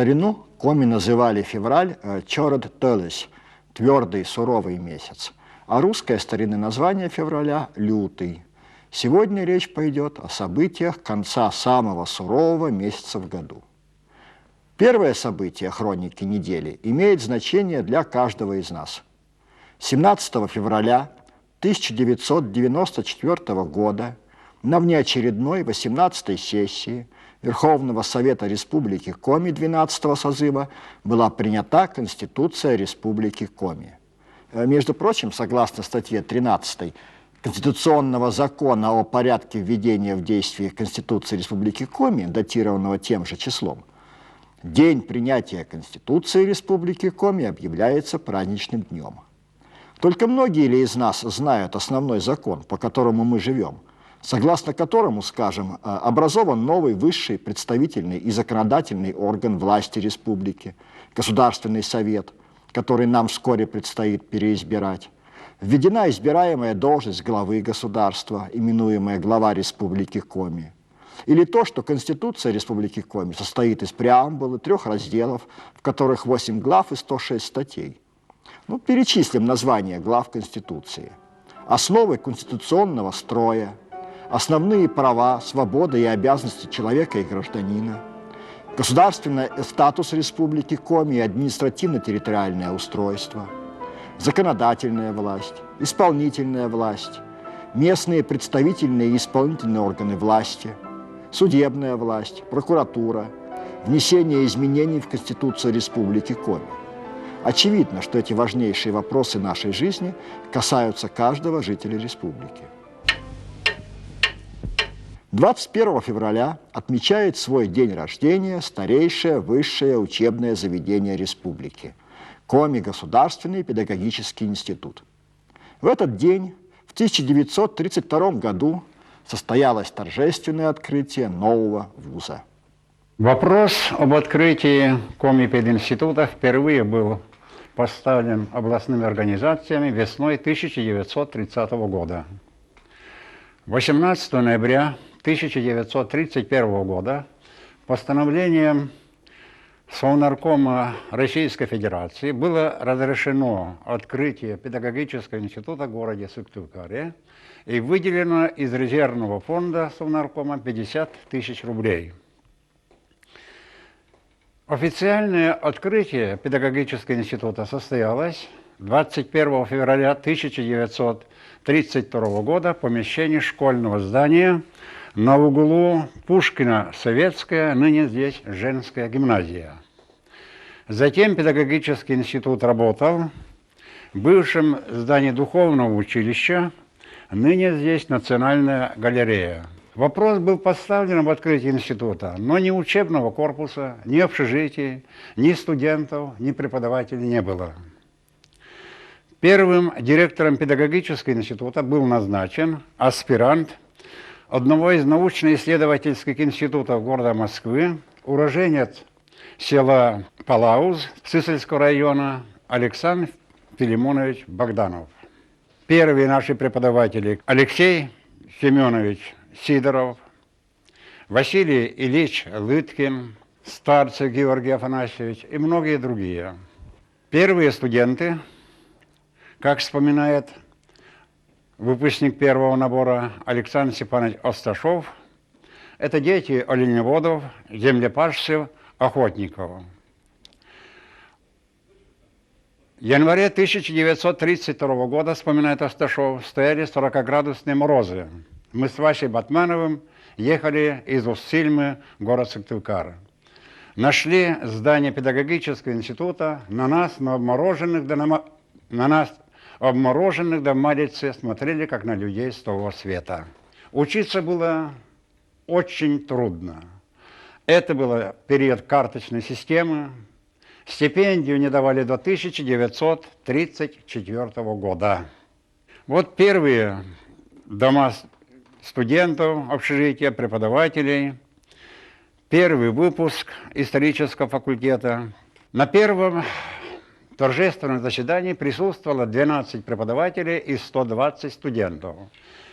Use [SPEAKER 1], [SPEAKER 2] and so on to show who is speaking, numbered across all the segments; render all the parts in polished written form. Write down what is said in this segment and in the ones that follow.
[SPEAKER 1] старину коми называли февраль «чоред төлес» – твердый, суровый месяц, а русское старинное название февраля – лютый. Сегодня речь пойдет о событиях конца самого сурового месяца в году. Первое событие хроники недели имеет значение для каждого из нас. 17 февраля 1994 года на внеочередной 18-й сессии Верховного Совета Республики Коми 12-го созыва была принята Конституция Республики Коми. Между прочим, согласно статье 13 Конституционного закона о порядке введения в действие Конституции Республики Коми, датированного тем же числом, день принятия Конституции Республики Коми объявляется праздничным днем. Только многие ли из нас знают основной закон, по которому мы живем, согласно которому, скажем, образован новый высший представительный и законодательный орган власти республики, Государственный совет, который нам вскоре предстоит переизбирать, введена избираемая должность главы государства, именуемая глава Республики Коми, или то, что Конституция Республики Коми состоит из преамбулы 3 разделов, в которых 8 глав и 106 статей. Перечислим названия глав Конституции. Основы конституционного строя, основные права, свободы и обязанности человека и гражданина, государственный статус Республики Коми и административно-территориальное устройство, законодательная власть, исполнительная власть, местные представительные и исполнительные органы власти, судебная власть, прокуратура, внесение изменений в Конституцию Республики Коми. Очевидно, что эти важнейшие вопросы нашей жизни касаются каждого жителя республики. 21 февраля отмечает свой день рождения старейшее высшее учебное заведение республики – Коми Государственный педагогический институт. В этот день, в 1932 году, состоялось торжественное открытие нового вуза.
[SPEAKER 2] Вопрос об открытии Коми пединститута впервые был поставлен областными организациями весной 1930 года. 18 ноября 1931 года постановлением Совнаркома Российской Федерации было разрешено открытие педагогического института в городе Сыктывкаре и выделено из резервного фонда Совнаркома 50 тысяч рублей. Официальное открытие педагогического института состоялось 21 февраля 1932 года в помещении школьного здания на углу Пушкина-Советская, ныне здесь женская гимназия. Затем педагогический институт работал в бывшем здании духовного училища, ныне здесь Национальная галерея. Вопрос был поставлен об открытии института, но ни учебного корпуса, ни общежитий, ни студентов, ни преподавателей не было. Первым директором педагогического института был назначен аспирант одного из научно-исследовательских институтов города Москвы, уроженец села Палауз Сысольского района Александр Филимонович Богданов. Первые наши преподаватели Алексей Семенович Сидоров, Василий Ильич Лыткин, Старцев Георгий Афанасьевич и многие другие. Первые студенты, как вспоминает выпускник первого набора Александр Степанович Осташов, это дети оленеводов, землепашцев, охотников. В январе 1932 года, вспоминает Осташов, стояли 40-градусные морозы. Мы с Васей Батмановым ехали из Усть-Сильмы в город Сыктывкар. Нашли здание педагогического института, на нас обмороженных до малицы смотрели, как на людей с того света. Учиться было очень трудно. Это был период карточной системы. Стипендию не давали до 1934 года. Вот первые дома студентов, общежития, преподавателей, первый выпуск исторического факультета. На первом торжественном заседании присутствовало 12 преподавателей и 120 студентов.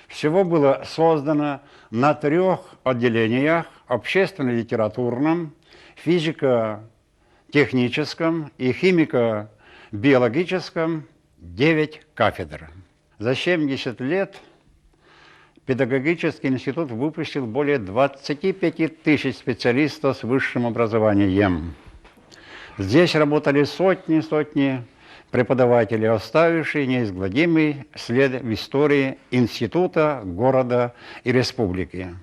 [SPEAKER 2] Всего было создано на 3 отделениях: общественно-литературном, техническом и химико-биологическом 9 кафедр. За 70 лет педагогический институт выпустил более 25 тысяч специалистов с высшим образованием. Здесь работали сотни преподавателей, оставившие неизгладимый след в истории института, города и республики.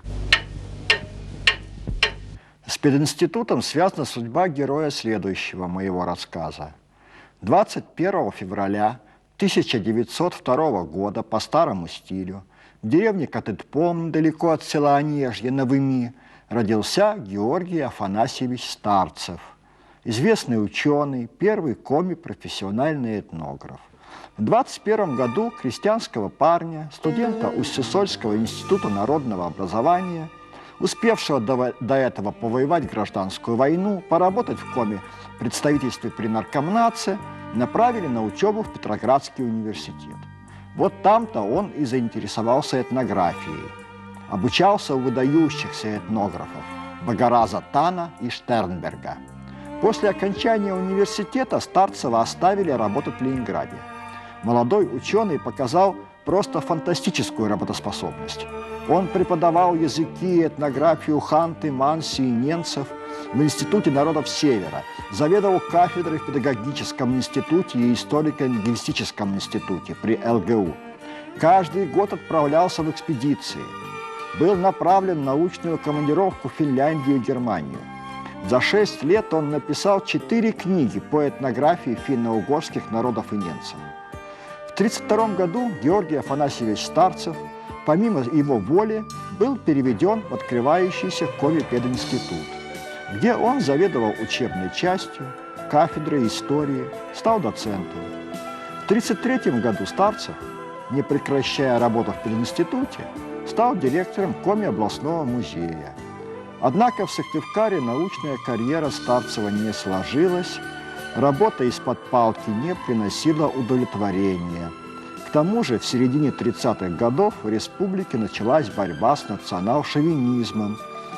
[SPEAKER 1] С пединститутом связана судьба героя следующего моего рассказа. 21 февраля 1902 года по старому стилю в деревне Катытпом, далеко от села Онежье, на Выми, родился Георгий Афанасьевич Старцев, известный ученый, первый коми-профессиональный этнограф. В 21 году крестьянского парня, студента Усть-Сысольского института народного образования, успевшего до этого повоевать гражданскую войну, поработать в коме представительстве при Наркомнатце, направили на учебу в Петроградский университет. Вот там-то он и заинтересовался этнографией. Обучался у выдающихся этнографов Багараза Тана и Штернберга. После окончания университета Старцева оставили работать в Ленинграде. Молодой ученый показал просто фантастическую работоспособность. Он преподавал языки и этнографию ханты, манси и ненцев в Институте народов Севера, заведовал кафедрой в педагогическом институте и историко-лингвистическом институте при ЛГУ. Каждый год отправлялся в экспедиции. Был направлен в научную командировку в Финляндию и Германию. За 6 лет он написал 4 книги по этнографии финно-угорских народов и ненцев. В 1932 году Георгий Афанасьевич Старцев, помимо его воли, был переведен в открывающийся Коми-пединститут, где он заведовал учебной частью, кафедрой истории, стал доцентом. В 1933 году Старцев, не прекращая работу в пединституте, стал директором Коми-областного музея. Однако в Сыктывкаре научная карьера Старцева не сложилась, работа из-под палки не приносила удовлетворения. К тому же в середине 30-х годов в республике началась борьба с национал-шовинизмом,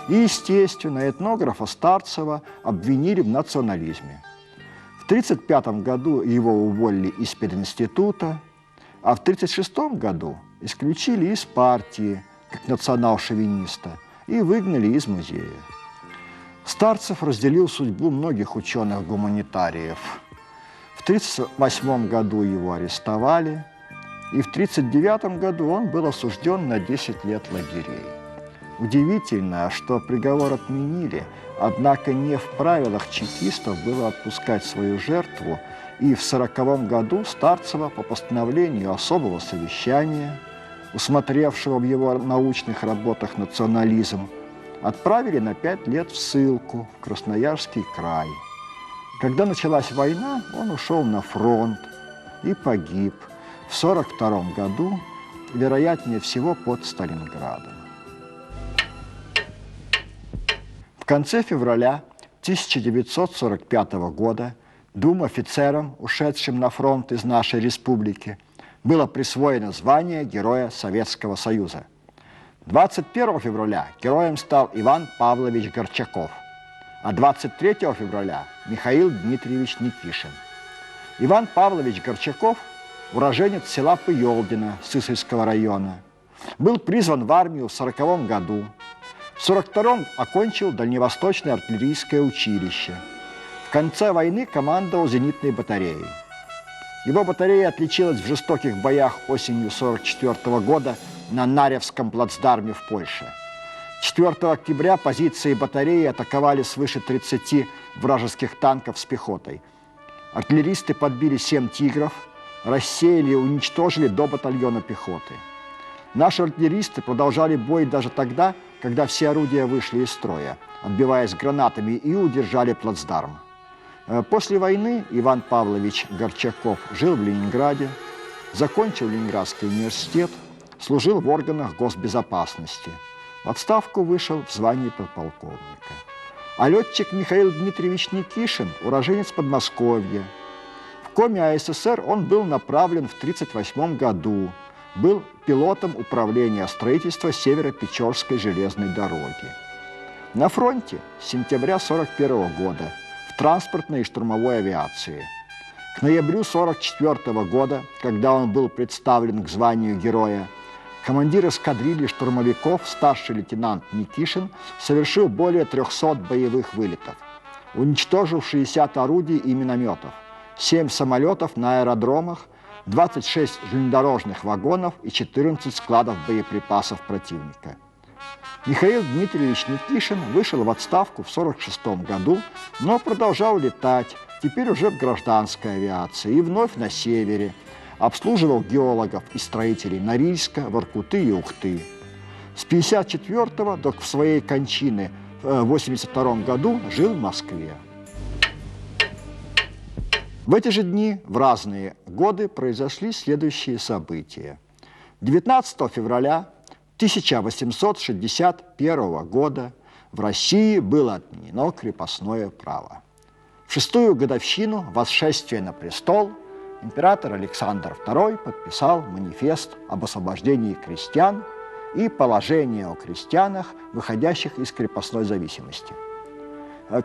[SPEAKER 1] и, естественно, этнографа Старцева обвинили в национализме. В 1935 году его уволили из пединститута, а в 1936 году исключили из партии как национал-шовиниста и выгнали из музея. Старцев разделил судьбу многих ученых-гуманитариев. В 1938 году его арестовали, и в 1939 году он был осужден на 10 лет лагерей. Удивительно, что приговор отменили, однако не в правилах чекистов было отпускать свою жертву, и в 1940 году Старцева по постановлению особого совещания, усмотревшего в его научных работах национализм, отправили на 5 лет в ссылку в Красноярский край. Когда началась война, он ушел на фронт и погиб в 1942 году, вероятнее всего, под Сталинградом. В конце февраля 1945 года 2 офицерам, ушедшим на фронт из нашей республики, было присвоено звание Героя Советского Союза. 21 февраля героем стал Иван Павлович Горчаков, а 23 февраля – Михаил Дмитриевич Никишин. Иван Павлович Горчаков – уроженец села Пыелдино Сысольского района. Был призван в армию в 1940 году. В 1942 окончил Дальневосточное артиллерийское училище. В конце войны командовал зенитной батареей. Его батарея отличилась в жестоких боях осенью 1944 года на Наревском плацдарме в Польше. 4 октября позиции батареи атаковали свыше 30 вражеских танков с пехотой. Артиллеристы подбили 7 «Тигров», рассеяли и уничтожили до батальона пехоты. Наши артиллеристы продолжали бой даже тогда, когда все орудия вышли из строя, отбиваясь гранатами, и удержали плацдарм. После войны Иван Павлович Горчаков жил в Ленинграде, закончил Ленинградский университет, служил в органах госбезопасности. В отставку вышел в звании подполковника. А летчик Михаил Дмитриевич Никишин – уроженец Подмосковья. В Коми АССР он был направлен в 1938 году, был пилотом управления строительства Северо-Печорской железной дороги. На фронте с сентября 1941 года в транспортной и штурмовой авиации. К ноябрю 1944 года, когда он был представлен к званию героя, командир эскадрильи штурмовиков, старший лейтенант Никишин, совершил более 300 боевых вылетов, уничтожив 60 орудий и минометов, 7 самолетов на аэродромах, 26 железнодорожных вагонов и 14 складов боеприпасов противника. Михаил Дмитриевич Никишин вышел в отставку в 1946 году, но продолжал летать, теперь уже в гражданской авиации, и вновь на севере, обслуживал геологов и строителей Норильска, Воркуты и Ухты. С 1954 до своей кончины в 1982 году жил в Москве. В эти же дни, в разные годы, произошли следующие события. 19 февраля 1861 года в России было отменено крепостное право. В 6-ю годовщину восшествия на престол император Александр II подписал манифест об освобождении крестьян и положение о крестьянах, выходящих из крепостной зависимости.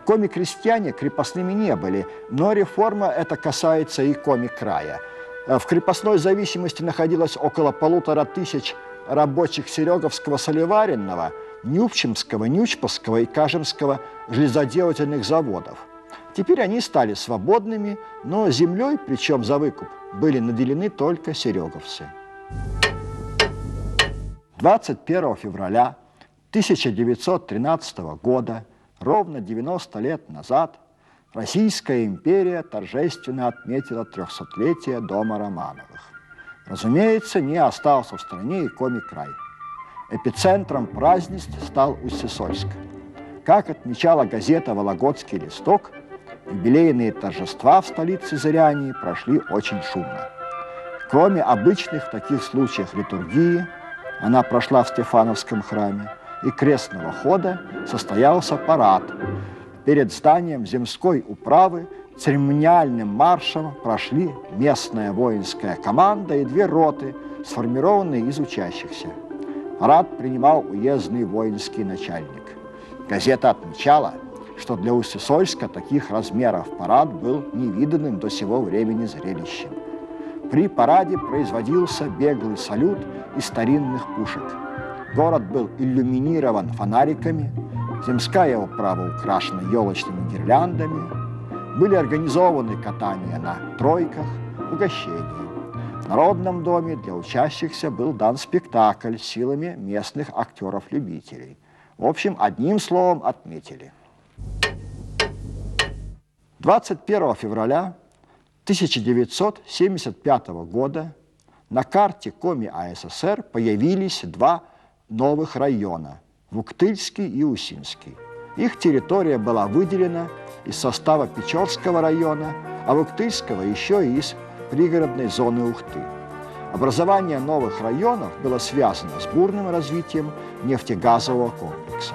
[SPEAKER 1] Коми-крестьяне крепостными не были, но реформа эта касается и коми-края. В крепостной зависимости находилось около 1500 рабочих Сереговского-Солеваренного, Нюбчемского, Нючповского и Кажемского железоделательных заводов. Теперь они стали свободными, но землей, причем за выкуп, были наделены только сереговцы. 21 февраля 1913 года, ровно 90 лет назад, Российская империя торжественно отметила 300-летие дома Романовых. Разумеется, не остался в стране и коми-край. Эпицентром празднеств стал Усть-Сысольск. Как отмечала газета «Вологодский листок», юбилейные торжества в столице Зырянии прошли очень шумно. Кроме обычных в таких случаях литургии, она прошла в Стефановском храме, и крестного хода состоялся парад. Перед зданием земской управы церемониальным маршем прошли местная воинская команда и 2 роты, сформированные из учащихся. Парад принимал уездный воинский начальник. Газета отмечала, что для Усть-Сысольска таких размеров парад был невиданным до сего времени зрелищем. При параде производился беглый салют из старинных пушек. Город был иллюминирован фонариками, земская управа украшена елочными гирляндами, были организованы катания на тройках, угощения. В Народном доме для учащихся был дан спектакль силами местных актеров-любителей. В общем, одним словом отметили. 21 февраля 1975 года на карте Коми АССР появились 2 новых района – Вуктыльский и Усинский. Их территория была выделена из состава Печорского района, а Вуктыльского еще и из пригородной зоны Ухты. Образование новых районов было связано с бурным развитием нефтегазового комплекса.